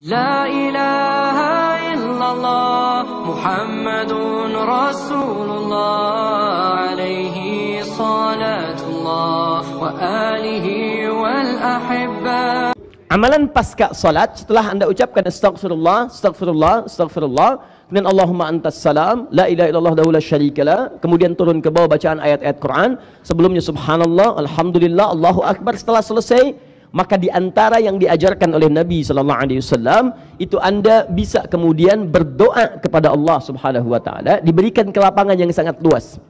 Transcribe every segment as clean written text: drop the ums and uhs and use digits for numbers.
La ilaha illallah Muhammadun Rasulullah alaihi salatullah wa alihi wal ahibba. Amalan pasca salat setelah Anda ucapkan astaghfirullah, astaghfirullah, astaghfirullah, kemudian Allahumma antas salam, la ilaha illallah dahu la syarikalah, kemudian turun ke bawah bacaan ayat-ayat Quran, sebelumnya subhanallah, alhamdulillah, Allahu akbar. Setelah selesai, maka di antara yang diajarkan oleh Nabi sallallahu alaihi wasallam itu Anda bisa kemudian berdoa kepada Allah Subhanahu wa taala, diberikan kelapangan yang sangat luas.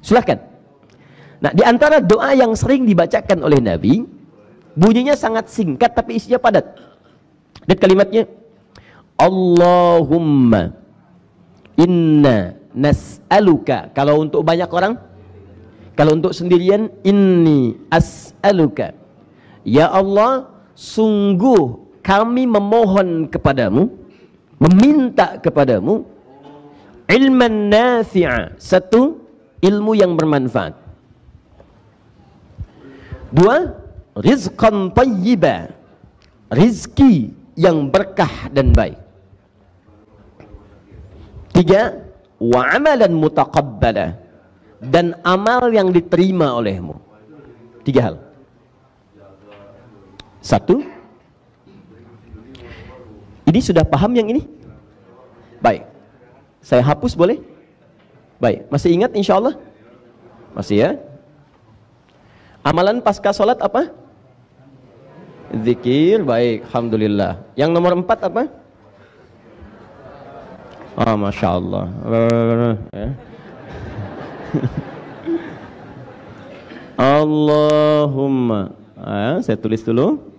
Silakan. Nah, di antara doa yang sering dibacakan oleh Nabi, bunyinya sangat singkat tapi isinya padat. Lihat kalimatnya. Allahumma inna nas'aluka. Kalau untuk banyak orang, kalau untuk sendirian, inni as'aluka. Ya Allah, sungguh kami memohon kepadamu, meminta kepadamu, ilman nafi'a, satu, ilmu yang bermanfaat. Dua, rizqan tayyiba, rizki yang berkah dan baik. Tiga, wa amalan mutaqabbala, dan amal yang diterima olehmu. Tiga hal. Satu, ini sudah paham yang ini? Baik, saya hapus boleh? Baik, masih ingat insya Allah? Masih ya? Amalan pasca sholat apa? Zikir, baik, alhamdulillah. Yang nomor 4 apa? Ah, Masya Allah. Allahumma, saya tulis dulu.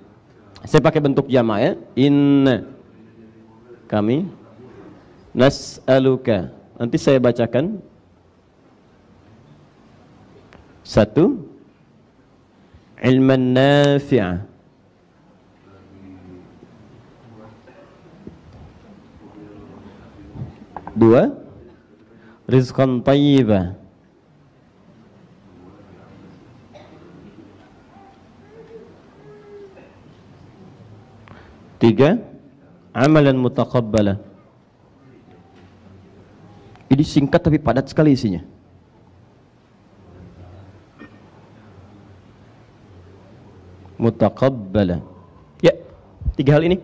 Saya pakai bentuk jama' ya. Inna, kami, nas'aluka. Nanti saya bacakan. Satu, ilman nafi'ah. Dua, rizqan tayyibah. Tiga, amalan mutaqabbalah. Ini singkat tapi padat sekali isinya. Mutaqabbalah. Ya, tiga hal ini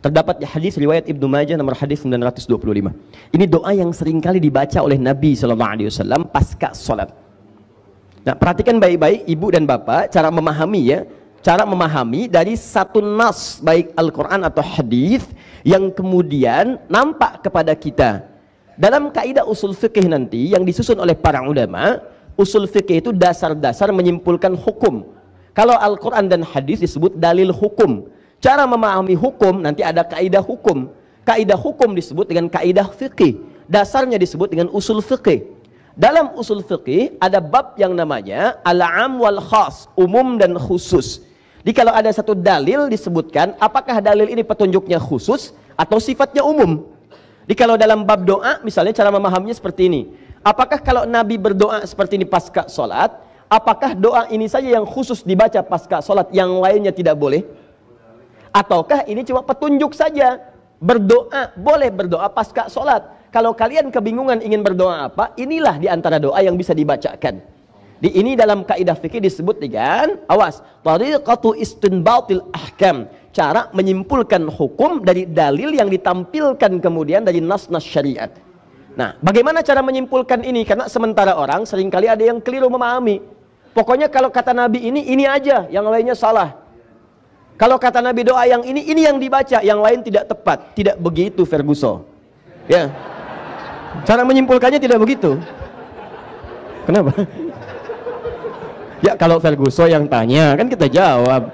terdapat di hadis riwayat Ibnu Majah nomor hadis 925. Ini doa yang sering kali dibaca oleh Nabi sallallahu alaihi wasallam pasca salat. Nah, perhatikan baik-baik ibu dan bapak cara memahami ya. Cara memahami dari satu nas baik Al-Quran atau hadis yang kemudian nampak kepada kita. Dalam kaidah usul fikih nanti yang disusun oleh para ulama, usul fikih itu dasar-dasar menyimpulkan hukum. Kalau Al-Quran dan hadis disebut dalil hukum. Cara memahami hukum nanti ada kaidah hukum. Kaidah hukum disebut dengan kaidah fikih. Dasarnya disebut dengan usul fikih. Dalam usul fikih ada bab yang namanya al-am wal khas, umum dan khusus. Jadi kalau ada satu dalil disebutkan, apakah dalil ini petunjuknya khusus atau sifatnya umum? Jadi kalau dalam bab doa, misalnya cara memahaminya seperti ini. Apakah kalau Nabi berdoa seperti ini pasca sholat, apakah doa ini saja yang khusus dibaca pasca sholat, yang lainnya tidak boleh? Ataukah ini cuma petunjuk saja? Berdoa, boleh berdoa pasca sholat. Kalau kalian kebingungan ingin berdoa apa, inilah di antara doa yang bisa dibacakan. Di ini dalam kaidah fikih disebut dengan awas, tariqatu istinbatil ahkam, cara menyimpulkan hukum dari dalil yang ditampilkan kemudian dari nas-nas syariat. Nah, bagaimana cara menyimpulkan ini? Karena sementara orang seringkali ada yang keliru memahami. Pokoknya kalau kata Nabi ini aja, yang lainnya salah. Kalau kata Nabi doa yang ini yang dibaca, yang lain tidak tepat. Tidak begitu Ferguson. Ya. Cara menyimpulkannya tidak begitu. Kenapa? Ya kalau Ferguson yang tanya kan kita jawab.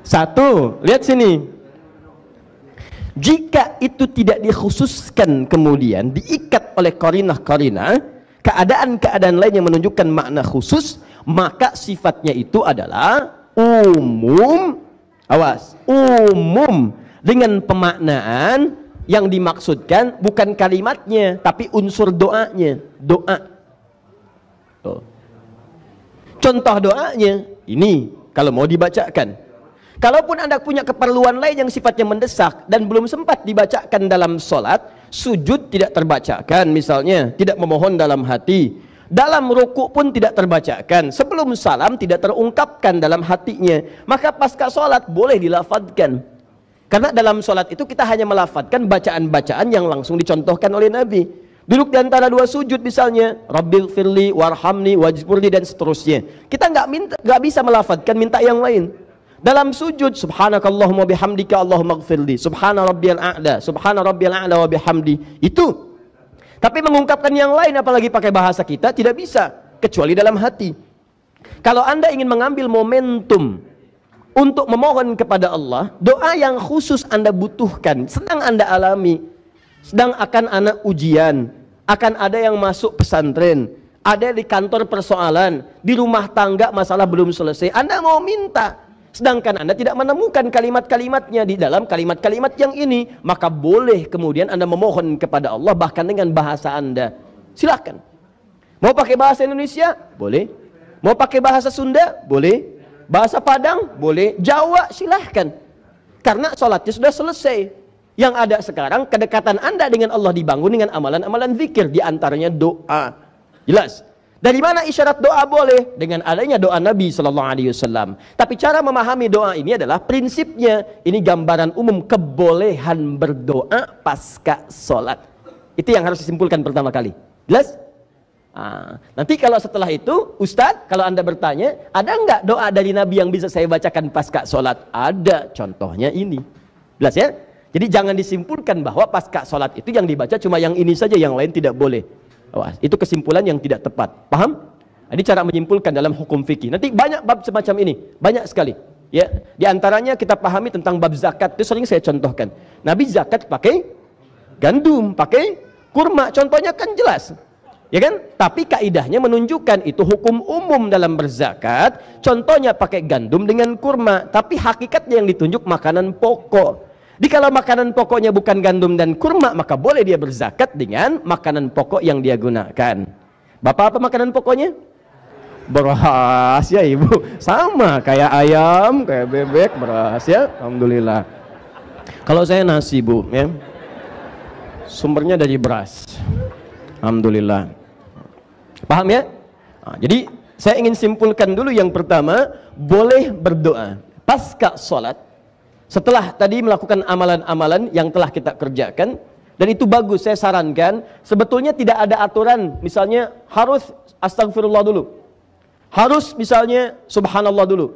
Satu, lihat sini. Jika itu tidak dikhususkan kemudian diikat oleh qarinah-qarinah, keadaan-keadaan lain yang menunjukkan makna khusus, maka sifatnya itu adalah umum. Awas, umum dengan pemaknaan yang dimaksudkan bukan kalimatnya tapi unsur doanya. Doa. Contoh doanya ini kalau mau dibacakan, Kalaupun Anda punya keperluan lain yang sifatnya mendesak dan belum sempat dibacakan dalam sholat, sujud tidak terbacakan misalnya, tidak memohon dalam hati, dalam ruku pun tidak terbacakan, sebelum salam tidak terungkapkan dalam hatinya, maka pasca sholat boleh dilafadzkan. Karena dalam sholat itu kita hanya melafadzkan bacaan-bacaan yang langsung dicontohkan oleh Nabi. Duduk di antara dua sujud misalnya, Rabbighfirli warhamni wajburni dan seterusnya. Kita nggak bisa melafadzkan minta yang lain. Dalam sujud, subhanakallahumma bihamdika Allahumma gfirli, subhana rabbiyal a'la wa bihamdi, itu. Tapi mengungkapkan yang lain apalagi pakai bahasa kita tidak bisa, kecuali dalam hati. Kalau Anda ingin mengambil momentum untuk memohon kepada Allah, doa yang khusus Anda butuhkan, sedang Anda alami, sedang akan anak ujian, akan ada yang masuk pesantren, ada di kantor persoalan, di rumah tangga masalah belum selesai, Anda mau minta, sedangkan Anda tidak menemukan kalimat-kalimatnya di dalam kalimat-kalimat yang ini, maka boleh kemudian Anda memohon kepada Allah bahkan dengan bahasa Anda. Silakan. Mau pakai bahasa Indonesia? Boleh. Mau pakai bahasa Sunda? Boleh. Bahasa Padang? Boleh. Jawa? Silahkan. Karena sholatnya sudah selesai. Yang ada sekarang kedekatan Anda dengan Allah dibangun dengan amalan-amalan zikir, di antaranya doa. Jelas? Dari mana isyarat doa boleh? Dengan adanya doa Nabi Sallallahu Alaihi Wasallam. Tapi cara memahami doa ini adalah prinsipnya, ini gambaran umum kebolehan berdoa pasca sholat. Itu yang harus disimpulkan pertama kali. Jelas? Nanti kalau setelah itu, Ustadz, kalau Anda bertanya, ada nggak doa dari Nabi yang bisa saya bacakan pasca sholat? Ada, contohnya ini. Jelas ya? Jadi jangan disimpulkan bahwa pasca sholat itu yang dibaca cuma yang ini saja, yang lain tidak boleh. Itu kesimpulan yang tidak tepat. Paham? Ini cara menyimpulkan dalam hukum fikih. Nanti banyak bab semacam ini, banyak sekali. Ya, di antaranya kita pahami tentang bab zakat. Itu sering saya contohkan. Nabi zakat pakai gandum, pakai kurma. Contohnya kan jelas. Ya kan? Tapi kaidahnya menunjukkan itu hukum umum dalam berzakat. Contohnya pakai gandum dengan kurma, tapi hakikatnya yang ditunjuk makanan pokok. Kalau makanan pokoknya bukan gandum dan kurma, maka boleh dia berzakat dengan makanan pokok yang dia gunakan. Bapak apa makanan pokoknya? Beras ya Ibu. Sama kayak ayam, kayak bebek, beras ya. Alhamdulillah. Kalau saya nasi Bu, ya. Sumbernya dari beras. Alhamdulillah. Paham ya? Jadi saya ingin simpulkan dulu yang pertama, boleh berdoa pasca sholat. Setelah tadi melakukan amalan-amalan yang telah kita kerjakan, dan itu bagus, saya sarankan, sebetulnya tidak ada aturan, misalnya harus astagfirullah dulu, harus misalnya subhanallah dulu.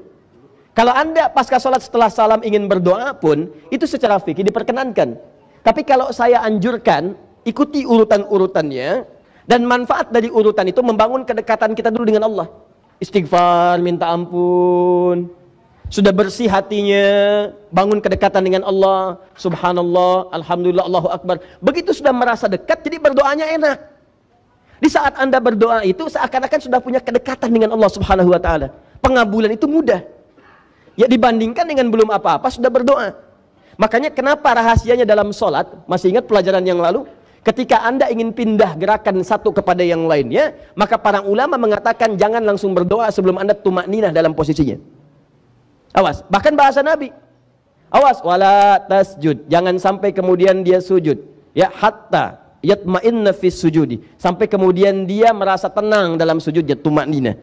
Kalau Anda pasca sholat setelah salam ingin berdoa pun, itu secara fikih diperkenankan. Tapi kalau saya anjurkan, ikuti urutan-urutannya, dan manfaat dari urutan itu membangun kedekatan kita dulu dengan Allah. Istighfar, minta ampun, sudah bersih hatinya, bangun kedekatan dengan Allah, subhanallah, alhamdulillah, Allahu Akbar. Begitu sudah merasa dekat, jadi berdoanya enak. Di saat Anda berdoa itu seakan-akan sudah punya kedekatan dengan Allah Subhanahu wa taala. Pengabulan itu mudah. Ya, dibandingkan dengan belum apa-apa sudah berdoa. Makanya kenapa rahasianya dalam sholat, masih ingat pelajaran yang lalu? Ketika Anda ingin pindah gerakan satu kepada yang lainnya, maka para ulama mengatakan jangan langsung berdoa sebelum Anda tumakninah dalam posisinya. Awas, bahkan bahasa Nabi. Awas, wala tasjud, jangan sampai kemudian dia sujud. Ya, hatta yatma'inna fis sujudi, sampai kemudian dia merasa tenang dalam sujudnya, tumakninah.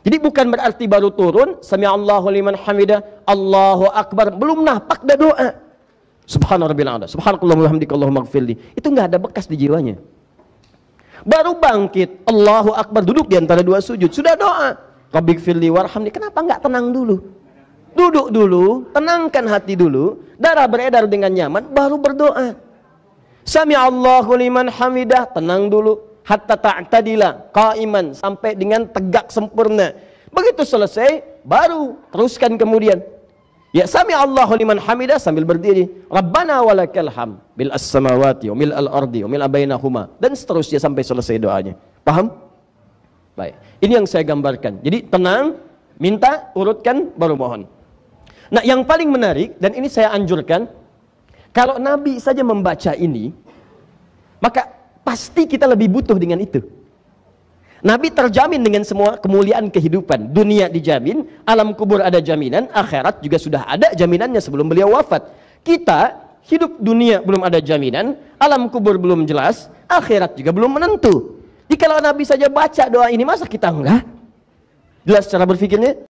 Jadi bukan berarti baru turun sami'allahu liman hamidah, Allahu akbar, belum napak dah doa. Subhana rabbil a'la, subhanakallahumma wa bihamdika Allahumma ighfirli. Itu enggak ada bekas di jiwanya. Baru bangkit, Allahu akbar, duduk di antara dua sujud, sudah doa. Rabbighfirli warhamni. Kenapa enggak tenang dulu? Duduk dulu, tenangkan hati dulu, darah beredar dengan nyaman, baru berdoa. Sami'allahu liman hamidah, tenang dulu, hatta ta'tadila qa'iman, sampai dengan tegak sempurna. Begitu selesai, baru teruskan kemudian. Ya, sami'allahu liman hamidah sambil berdiri. Rabbana walakal ham, bil as-samawati wa mil al-ardi wa mil bainahuma, dan seterusnya sampai selesai doanya. Paham? Baik. Ini yang saya gambarkan. Jadi tenang, minta, urutkan, baru mohon. Nah, yang paling menarik, dan ini saya anjurkan, kalau Nabi saja membaca ini, maka pasti kita lebih butuh dengan itu. Nabi terjamin dengan semua kemuliaan kehidupan. Dunia dijamin, alam kubur ada jaminan, akhirat juga sudah ada jaminannya sebelum beliau wafat. Kita hidup dunia belum ada jaminan, alam kubur belum jelas, akhirat juga belum menentu. Jadi kalau Nabi saja baca doa ini, masa kita enggak? Jelas cara berpikirnya?